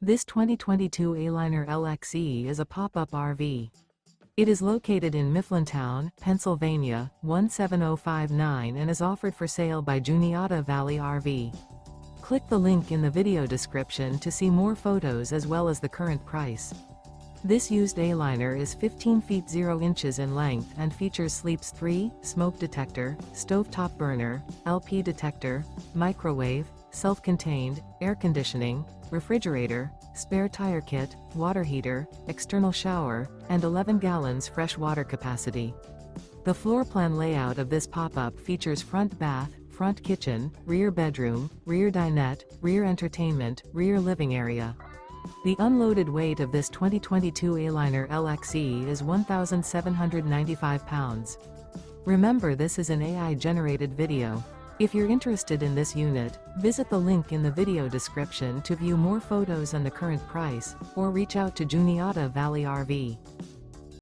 This 2022 Aliner LXE is a pop-up RV. It is located in Mifflintown, Pennsylvania, 17059 and is offered for sale by Juniata Valley RV. Click the link in the video description to see more photos as well as the current price. This used Aliner is 15 feet 0 inches in length and features sleeps 3, smoke detector, stovetop burner, LP detector, microwave, self-contained, air conditioning, refrigerator, spare tire kit, water heater, external shower, and 11 gallons fresh water capacity. The floor plan layout of this pop-up features front bath, front kitchen, rear bedroom, rear dinette, rear entertainment, rear living area. The unloaded weight of this 2022 Aliner LXE is 1,795 pounds. Remember, this is an AI-generated video. If you're interested in this unit, visit the link in the video description to view more photos and the current price, or reach out to Juniata Valley RV.